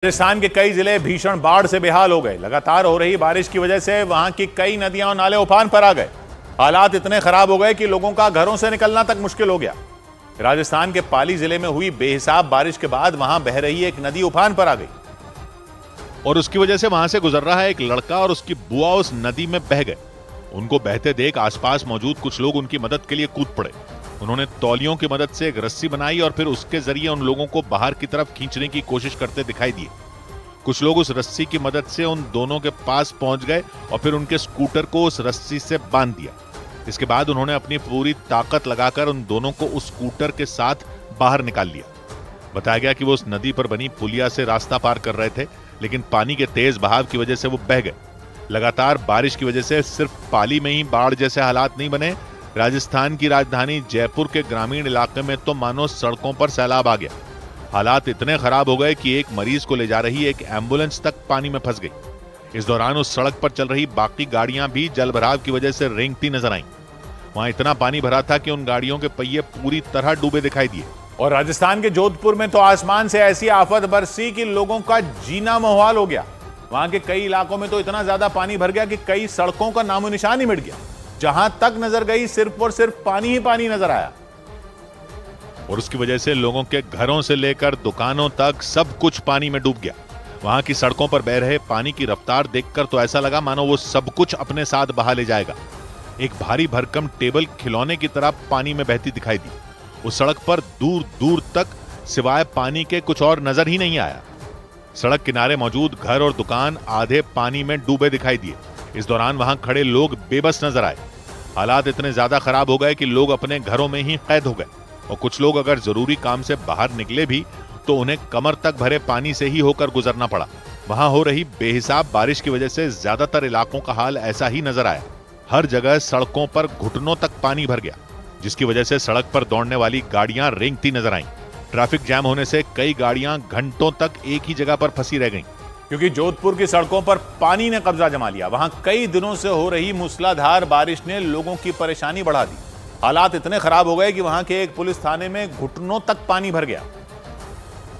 राजस्थान के कई जिले भीषण बाढ़ से बेहाल हो गए। लगातार हो रही बारिश की वजह से वहां की कई नदियां और नाले उफान पर आ गए। हालात इतने खराब हो गए कि लोगों का घरों से निकलना तक मुश्किल हो गया। राजस्थान के पाली जिले में हुई बेहिसाब बारिश के बाद वहां बह रही एक नदी उफान पर आ गई और उसकी वजह से वहां से गुजर रहा एक लड़का और उसकी बुआ उस नदी में बह गए। उनको बहते देख आसपास मौजूद कुछ लोग उनकी मदद के लिए कूद पड़े। उन्होंने तौलियों की मदद से एक रस्सी बनाई और फिर उसके जरिए उन लोगों को बाहर की तरफ खींचने की कोशिश करते दिखाई दिए। कुछ लोग उस रस्सी की मदद से उन दोनों के पास पहुंच गए और फिर उनके स्कूटर को उस रस्सी से बांध दिया। इसके बाद उन्होंने अपनी पूरी ताकत लगाकर उन दोनों को उस स्कूटर के साथ बाहर निकाल लिया। बताया गया कि वो उस नदी पर बनी पुलिया से रास्ता पार कर रहे थे, लेकिन पानी के तेज बहाव की वजह से वो बह गए। लगातार बारिश की वजह से सिर्फ पाली में ही बाढ़ जैसे हालात नहीं बने, राजस्थान की राजधानी जयपुर के ग्रामीण इलाके में तो मानो सड़कों पर सैलाब आ गया। हालात इतने खराब हो गए कि एक मरीज को ले जा रही एक एम्बुलेंस तक पानी में फंस गई। इस दौरान उस सड़क पर चल रही बाकी गाड़ियां भी जलभराव की वजह से रेंगती नजर आईं। वहां इतना पानी भरा था कि उन गाड़ियों के पहिए पूरी तरह डूबे दिखाई दिए। और राजस्थान के जोधपुर में तो आसमान से ऐसी आफत बरसी कि लोगों का जीना मुहाल हो गया। वहां के कई इलाकों में तो इतना ज्यादा पानी भर गया कि कई सड़कों का नामो निशान ही मिट गया। जहां तक नजर गई सिर्फ और सिर्फ पानी ही पानी नजर आया और उसकी वजह से लोगों के घरों से लेकर दुकानों तक सब कुछ पानी में डूब गया। वहां की सड़कों पर बह रहे पानी की रफ्तार देखकर तो ऐसा लगा मानो वो सब कुछ अपने साथ बहा ले जाएगा। एक भारी भरकम टेबल खिलौने की तरह पानी में बहती दिखाई दी। उस सड़क पर दूर दूर तक सिवाय पानी के कुछ और नजर ही नहीं आया। सड़क किनारे मौजूद घर और दुकान आधे पानी में डूबे दिखाई दिए। इस दौरान वहां खड़े लोग बेबस नजर आए। हालात इतने ज्यादा खराब हो गए कि लोग अपने घरों में ही कैद हो गए और कुछ लोग अगर जरूरी काम से बाहर निकले भी तो उन्हें कमर तक भरे पानी से ही होकर गुजरना पड़ा। वहां हो रही बेहिसाब बारिश की वजह से ज्यादातर इलाकों का हाल ऐसा ही नजर आया। हर जगह सड़कों पर घुटनों तक पानी भर गया, जिसकी वजह से सड़क पर दौड़ने वाली गाड़ियां रेंगती नजर आईं। ट्रैफिक जैम होने से कई गाड़ियां घंटों तक एक ही जगह पर फंसी रह गईं। क्योंकि जोधपुर की सड़कों पर पानी ने कब्जा जमा लिया। वहां कई दिनों से हो रही मूसलाधार बारिश ने लोगों की परेशानी बढ़ा दी। हालात इतने खराब हो गए कि वहां के एक पुलिस थाने में घुटनों तक पानी भर गया।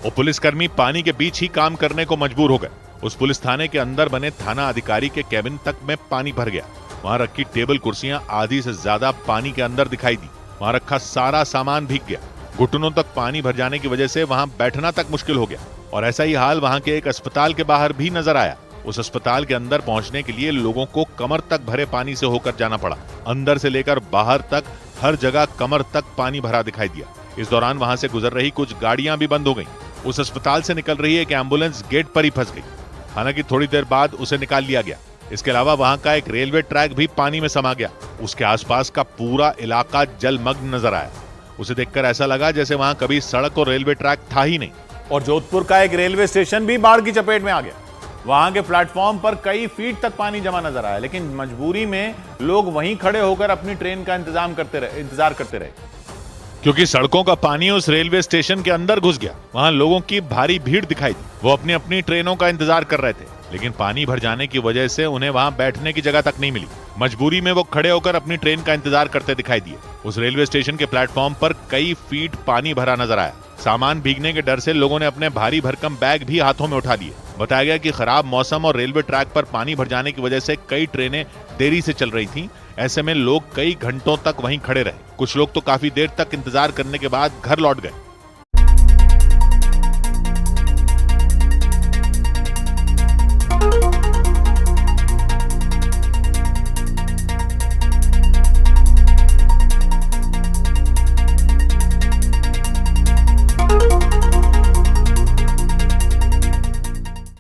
वो पुलिसकर्मी पानी के बीच ही काम करने को मजबूर हो गए। उस पुलिस थाने के अंदर बने थाना अधिकारी के कैबिन तक में पानी भर गया। वहां रखी टेबल कुर्सियां आधी से ज्यादा पानी के अंदर दिखाई दी। वहां रखा सारा सामान भीग गया। घुटनों तक पानी भर जाने की वजह से वहां बैठना तक मुश्किल हो गया। और ऐसा ही हाल वहां के एक अस्पताल के बाहर भी नजर आया। उस अस्पताल के अंदर पहुंचने के लिए लोगों को कमर तक भरे पानी से होकर जाना पड़ा। अंदर से लेकर बाहर तक हर जगह कमर तक पानी भरा दिखाई दिया। इस दौरान वहां से गुजर रही कुछ गाड़ियां भी बंद हो गईं। उस अस्पताल से निकल रही एक एम्बुलेंस गेट पर ही फंस गई। हालांकि थोड़ी देर बाद उसे निकाल लिया गया। इसके अलावा वहां का एक रेलवे ट्रैक भी पानी में समा गया। उसके आसपास का पूरा इलाका जलमग्न नजर आया। उसे देखकर ऐसा लगा जैसे वहां कभी सड़क और रेलवे ट्रैक था ही नहीं। और जोधपुर का एक रेलवे स्टेशन भी बाढ़ की चपेट में आ गया। वहां के प्लेटफॉर्म पर कई फीट तक पानी जमा नजर आया, लेकिन मजबूरी में लोग वहीं खड़े होकर अपनी ट्रेन का इंतजार करते रहे क्योंकि सड़कों का पानी उस रेलवे स्टेशन के अंदर घुस गया। वहां लोगों की भारी भीड़ दिखाई दी। वो अपनी अपनी ट्रेनों का इंतजार कर रहे थे, लेकिन पानी भर जाने की वजह से उन्हें वहां बैठने की जगह तक नहीं मिली। मजबूरी में वो खड़े होकर अपनी ट्रेन का इंतजार करते दिखाई दिए। उस रेलवे स्टेशन के प्लेटफॉर्म पर कई फीट पानी भरा नजर आया। सामान भीगने के डर से लोगों ने अपने भारी भरकम बैग भी हाथों में उठा लिए। बताया गया कि खराब मौसम और रेलवे ट्रैक पर पानी भर जाने की वजह से कई ट्रेनें देरी से चल रही थीं। ऐसे में लोग कई घंटों तक वहीं खड़े रहे। कुछ लोग तो काफी देर तक इंतजार करने के बाद घर लौट गए।